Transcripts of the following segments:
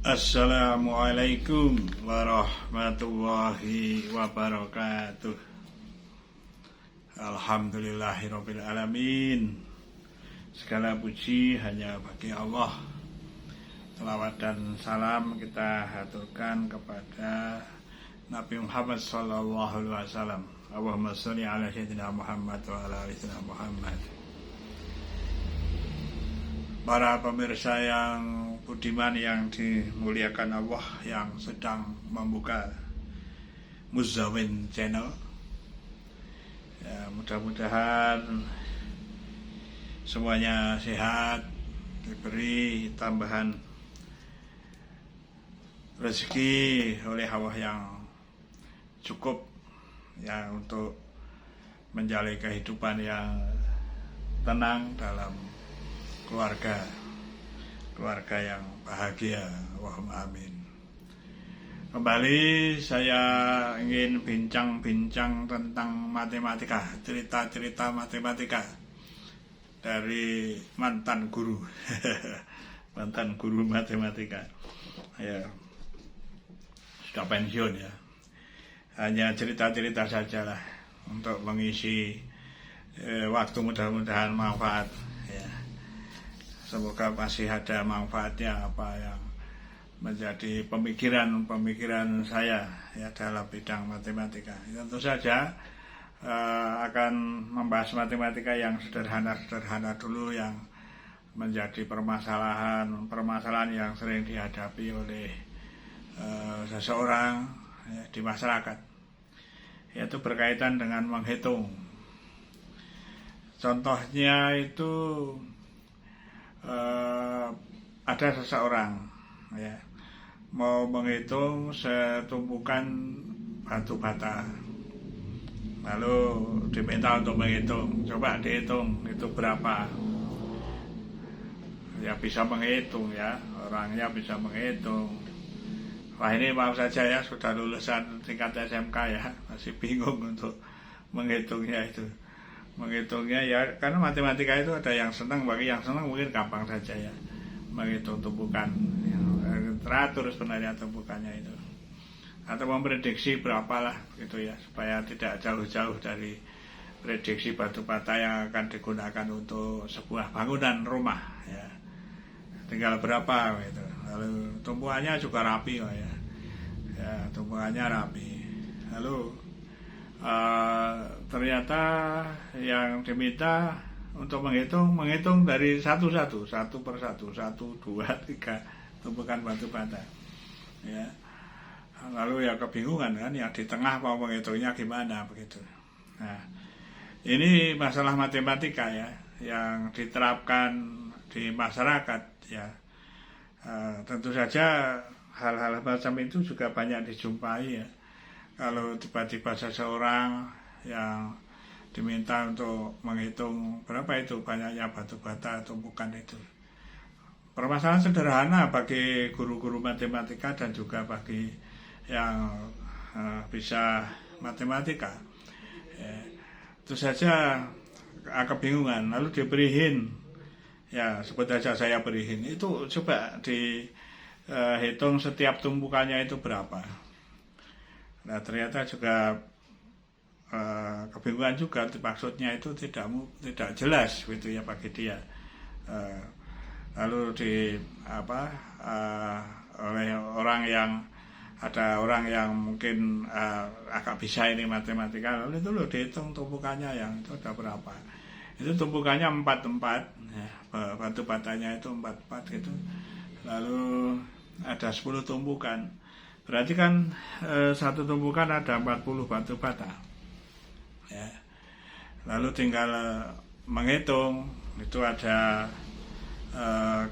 Assalamualaikum warahmatullahi wabarakatuh. Alhamdulillahirabbil alamin. Segala puji hanya bagi Allah. Selawat dan salam kita haturkan kepada Nabi Muhammad sallallahu alaihi wasallam. Allahumma sholli ala sayyidina Muhammad wa ala ali sayyidina Muhammad. Para pemirsa yang budiman yang dimuliakan Allah, yang sedang membuka Muzawin Channel, ya, mudah-mudahan semuanya sehat, diberi tambahan rezeki oleh Allah yang cukup ya untuk menjalani kehidupan yang tenang dalam keluarga yang bahagia. Allahumma amin. Kembali saya ingin bincang-bincang tentang matematika, cerita-cerita matematika dari mantan guru mantan guru matematika ya, sudah pensiun ya. Hanya cerita-cerita sajalah untuk mengisi waktu, mudah-mudahan manfaat ya. Semoga masih ada manfaatnya apa yang menjadi pemikiran saya ya dalam bidang matematika. Tentu saja akan membahas matematika yang sederhana dulu, yang menjadi permasalahan yang sering dihadapi oleh seseorang ya, di masyarakat, yaitu berkaitan dengan menghitung. Contohnya itu ada seseorang ya mau menghitung setumpukan batu bata, lalu diminta untuk menghitung. Coba dihitung itu berapa. Ya bisa menghitung ya, orangnya bisa menghitung. Wah, ini maaf saja ya, sudah lulusan tingkat SMK ya, masih bingung untuk menghitungnya itu. Menghitungnya ya, karena matematika itu ada yang senang, bagi yang senang mungkin gampang saja ya menghitung tumpukan ya, teratur sebenarnya tumpukannya itu, atau memprediksi berapalah gitu ya, supaya tidak jauh-jauh dari prediksi batu bata yang akan digunakan untuk sebuah bangunan rumah ya, tinggal berapa gitu. Lalu tumpukannya juga rapi ya, tumpukannya rapi. Lalu ternyata yang diminta untuk menghitung dari satu per satu, 1, 2, 3 tumpukan batu bata ya. Lalu ya kebingungan kan, yang di tengah mau menghitungnya gimana begitu. Nah, ini masalah matematika ya yang diterapkan di masyarakat ya. Tentu saja hal-hal macam itu juga banyak dijumpai ya. Kalau tiba-tiba seseorang yang diminta untuk menghitung berapa itu banyaknya batu bata tumpukan itu, permasalahan sederhana bagi guru-guru matematika dan juga bagi yang bisa matematika ya. Itu saja kebingungan, lalu diberihin ya, sebut saja saya berihin itu, coba dihitung setiap tumpukannya itu berapa. Nah, ternyata juga kebingungan juga, maksudnya itu tidak jelas gitu ya bagi dia. Lalu oleh ada orang yang mungkin agak bisa ini matematika, lalu itu dihitung tumpukannya yang itu ada berapa. Itu tumpukannya 4 ya, batu batanya itu 4 gitu. Lalu ada 10 tumpukan. Berarti kan satu tumpukan ada 40 batu bata ya. Lalu tinggal menghitung, itu ada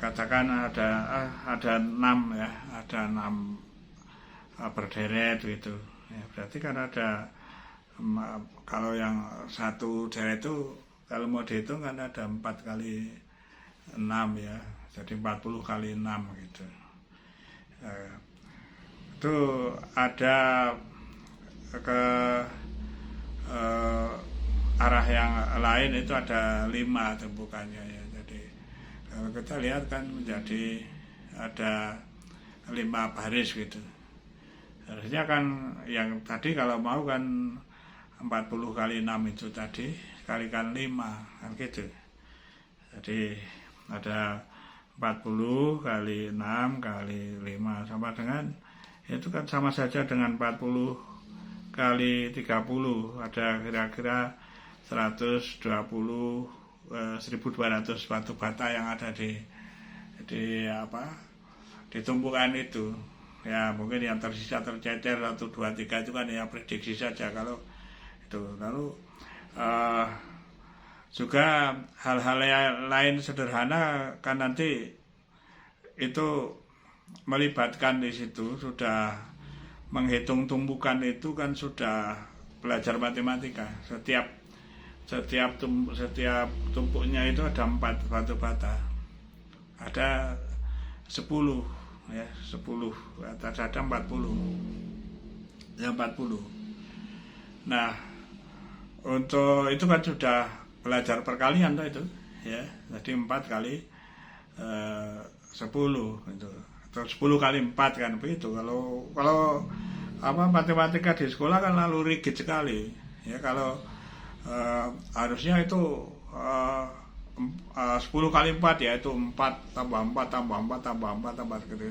katakan ada 6 ya, ada 6 berderet gitu ya. Berarti kan ada, kalau yang satu deret itu kalau mau dihitung kan ada 4 kali 6 ya, jadi 40 kali 6 gitu. Itu ada ke arah yang lain itu ada 5 tumpukannya ya. Jadi kalau kita lihat kan menjadi ada 5 baris gitu. Harusnya kan yang tadi kalau mau kan 40 kali 6 itu tadi kalikan 5 kan gitu. Jadi ada 40 kali 6 kali 5 sama dengan itu kan sama saja dengan 40 kali 30, ada kira-kira 120 1.200 batu bata yang ada di tumpukan itu. Ya mungkin yang tersisa tercecer 1, 2, 3 itu kan ya prediksi saja kalau itu. Lalu juga hal-hal lain sederhana kan nanti itu melibatkan di situ, sudah menghitung tumpukan itu kan sudah belajar matematika. Setiap tumpuknya itu ada 4 batu bata, ada 10 ya, 10 atas ada 40 ya 40. Nah untuk itu kan sudah belajar perkalian tuh itu ya, jadi 4 kali 10 itu, atau 10 kali 4 kan begitu. Kalau matematika di sekolah kan lalu rigid sekali ya. Kalau harusnya itu 10 kali 4 ya itu 4 tambah 4 tambah 4 tambah 4 tambah gitu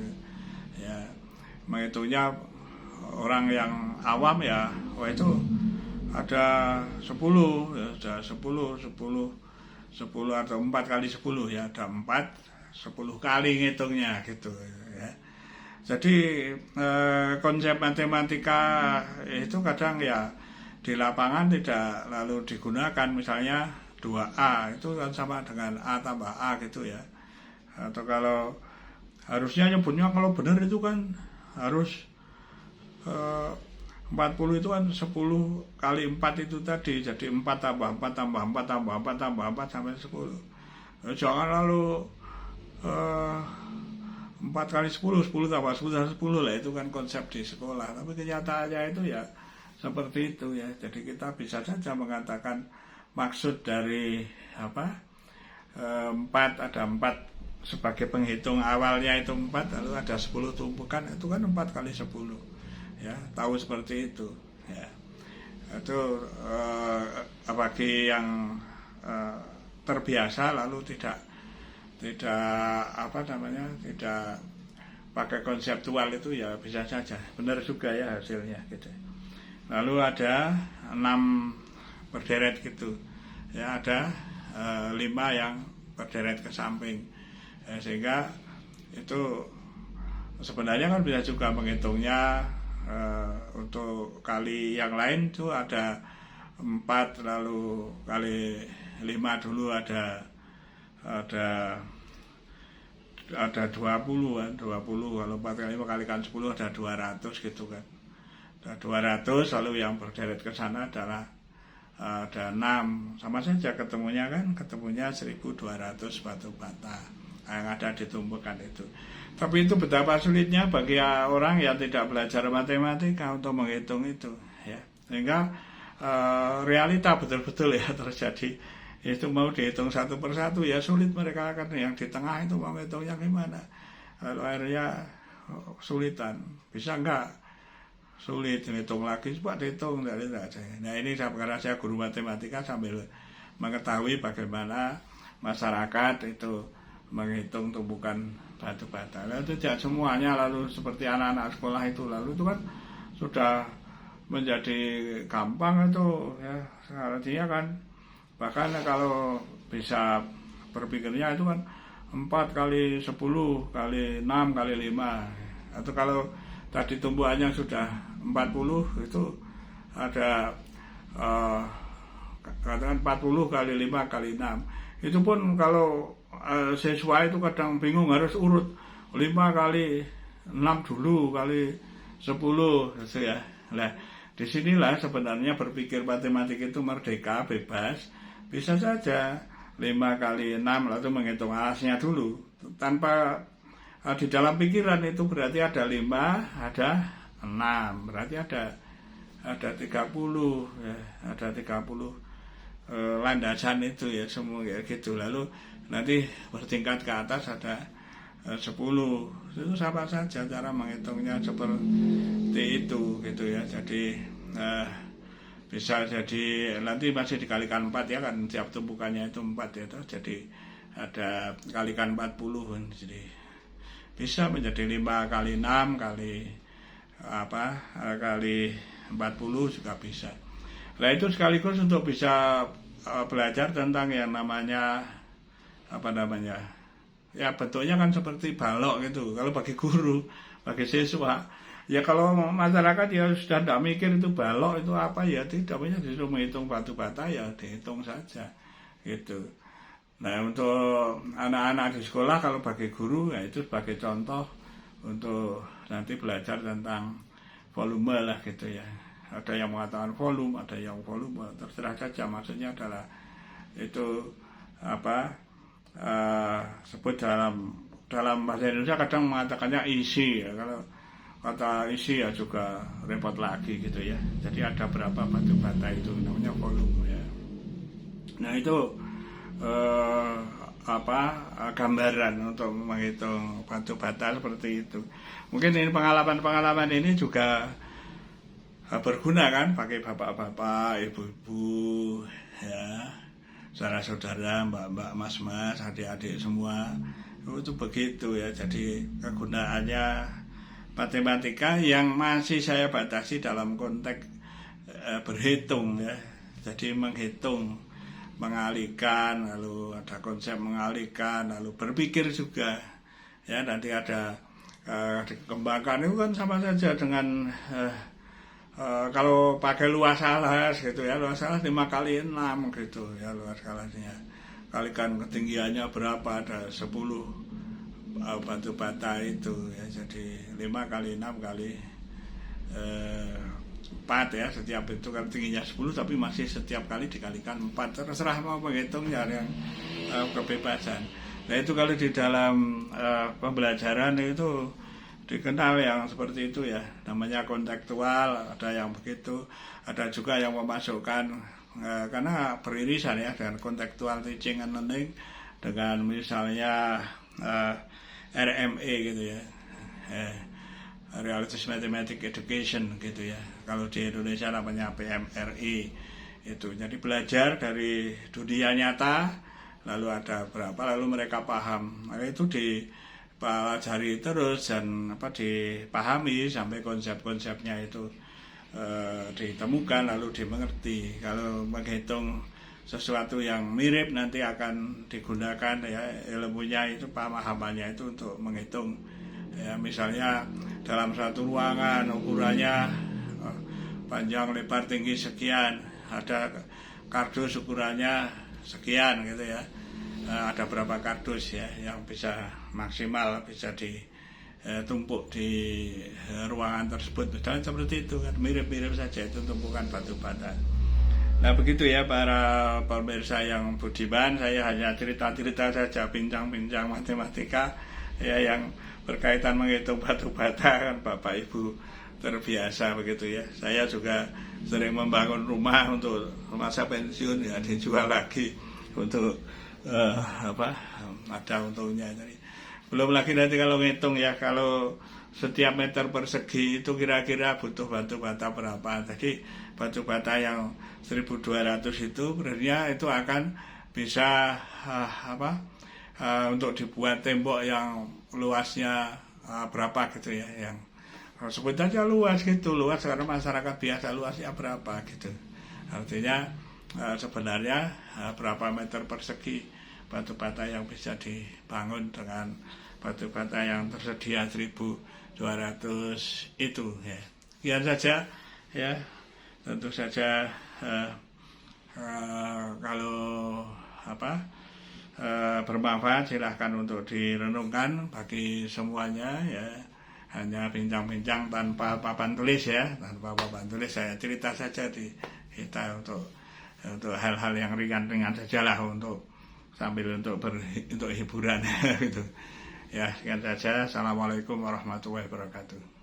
ya. Menghitungnya orang yang awam ya, itu ada 10 ya, sudah 10 atau 4 kali 10 ya, ada 10 kali ngitungnya gitu ya. Jadi konsep matematika itu kadang ya di lapangan tidak lalu digunakan. Misalnya 2A itu kan sama dengan A tambah A gitu ya. Atau kalau harusnya nyebutnya kalau benar itu kan harus 40 itu kan 10 kali 4 itu tadi, jadi 4 tambah 4 tambah 4 tambah 4 tambah 4 sampai 10. Jangan lalu 4 kali 10 tambah 10 lah, itu kan konsep di sekolah. Tapi kenyataannya itu ya seperti itu ya. Jadi kita bisa saja mengatakan maksud dari 4, ada 4 sebagai penghitung awalnya itu 4, lalu ada 10 tumpukan, itu kan 4 kali 10 ya, tahu seperti itu ya. Itu bagi yang terbiasa lalu tidak pakai konseptual itu ya bisa saja benar juga ya hasilnya gitu. Lalu ada 6 berderet gitu ya, ada 5 yang berderet ke samping ya, sehingga itu sebenarnya kan bisa juga menghitungnya untuk kali yang lain itu ada 4 lalu kali 5 dulu ada 20 kan, 20 kalau 4 kali 5 kalikan 10 ada 200 gitu kan. 200 lalu yang berderet ke sana adalah ada 6, sama saja ketemunya 1.200 batu bata yang ada di tumpukan itu. Tapi itu betapa sulitnya bagi orang yang tidak belajar matematika untuk menghitung itu ya, sehingga realita betul-betul ya terjadi. Itu mau dihitung satu persatu ya sulit, mereka akan yang di tengah itu mau menghitungnya gimana, lalu akhirnya sulitan, bisa enggak sulit, hitung lagi, coba dihitung dari saja. Nah ini karena saya guru matematika sambil mengetahui bagaimana masyarakat itu menghitung tumpukan batu bata. Lalu tidak semuanya lalu seperti anak-anak sekolah itu, lalu itu kan sudah menjadi gampang itu ya. Artinya kan bahkan kalau bisa berpikirnya itu kan 4 kali 10 kali 6 kali 5, atau kalau tadi tumbuhannya sudah 40 itu ada katakan 40 kali 5 kali 6. Itu pun kalau siswa itu kadang bingung harus urut 5 kali 6 dulu kali 10 gitu ya. Nah, disinilah sebenarnya berpikir matematik itu merdeka, bebas. Bisa saja 5 kali 6 lalu menghitung alasnya dulu tanpa di dalam pikiran itu berarti ada 5, ada 6, berarti ada 30 ya, ada 30 landasan itu ya semua ya gitu. Lalu nanti bertingkat ke atas ada 10 itu sama saja cara menghitungnya seperti itu gitu ya. Jadi bisa jadi nanti masih dikalikan 4 ya kan, tiap tumpukannya itu 4 ya, jadi ada kalikan 40, jadi bisa menjadi 5 kali 6 kali kali 40 juga bisa. Nah itu sekaligus untuk bisa belajar tentang yang namanya ya bentuknya kan seperti balok gitu kalau bagi guru, bagi siswa. Ya kalau masyarakat ya sudah tidak mikir itu balok itu apa ya, tidak banyak disuruh menghitung batu bata ya dihitung saja gitu. Nah untuk anak-anak di sekolah kalau bagi guru ya itu sebagai contoh untuk nanti belajar tentang volume lah gitu ya. Ada yang mengatakan volume, ada yang volume, terserah saja. Maksudnya adalah itu sebut dalam bahasa Indonesia kadang mengatakannya isi ya. Kalau kata isi ya juga repot lagi gitu ya. Jadi ada berapa batu bata itu namanya volume ya. Nah itu gambaran untuk menghitung batu bata seperti itu. Mungkin ini pengalaman ini juga berguna kan bagi bapak-bapak, ibu-ibu ya, saudara-saudara, mbak-mbak, mas-mas, adik-adik semua itu begitu ya. Jadi kegunaannya matematika yang masih saya batasi dalam konteks berhitung ya. Jadi menghitung, mengalihkan, lalu ada konsep mengalihkan, lalu berpikir juga ya. Nanti ada dikembangkan itu kan sama saja dengan kalau pakai luas alas gitu ya, luas alas 5 kali 6 gitu ya luas alasnya. Kalikan ketinggiannya berapa, ada 10 batu bata itu ya. Jadi 5 kali 6 kali 4 ya, setiap itu kan tingginya 10 tapi masih setiap kali dikalikan 4. Terserah mau menghitung ya, yang kebebasan. Nah itu kalau di dalam pembelajaran itu dikenal yang seperti itu ya, namanya kontekstual, ada yang begitu, ada juga yang memasukkan karena beririsan ya dengan kontekstual teaching and learning dengan misalnya RME gitu ya, Realistic Mathematics Education gitu ya, kalau di Indonesia namanya PMRI itu. Jadi belajar dari dunia nyata, lalu ada berapa, lalu mereka paham, nah, itu dipelajari terus dan dipahami sampai konsep-konsepnya itu ditemukan lalu dimengerti. Kalau menghitung sesuatu yang mirip nanti akan digunakan ya ilmunya itu, pemahamannya itu untuk menghitung ya. Misalnya dalam satu ruangan ukurannya panjang lebar tinggi sekian, ada kardus ukurannya sekian gitu ya. Ada berapa kardus ya yang bisa maksimal bisa ditumpuk di ruangan tersebut, misalnya seperti itu kan, mirip-mirip saja itu tumpukan batu bata. Nah begitu ya para pemirsa yang budiman, saya hanya cerita-cerita saja, bincang-bincang matematika ya yang berkaitan menghitung batu bata kan. Bapak Ibu terbiasa begitu ya. Saya juga sering membangun rumah untuk masa pensiun ya, dijual lagi untuk ada untungnya. Jadi belum lagi nanti kalau ngitung ya, kalau setiap meter persegi itu kira-kira butuh batu bata berapa. Jadi batu bata yang 1200 itu berarti itu akan bisa untuk dibuat tembok yang luasnya berapa gitu ya, yang sebut aja luas gitu, luas karena masyarakat biasa luasnya berapa gitu. Artinya sebenarnya berapa meter persegi batu bata yang bisa dibangun dengan batu bata yang tersedia 1200 itu ya. Sekian saja ya. Tentu saja kalau bermanfaat silahkan untuk direnungkan bagi semuanya ya. Hanya bincang-bincang tanpa papan tulis ya, tanpa papan tulis, saya cerita saja di kita untuk hal-hal yang ringan-ringan sajalah, untuk sambil untuk hiburan gitu. Ya, sekian saja. Assalamualaikum warahmatullahi wabarakatuh.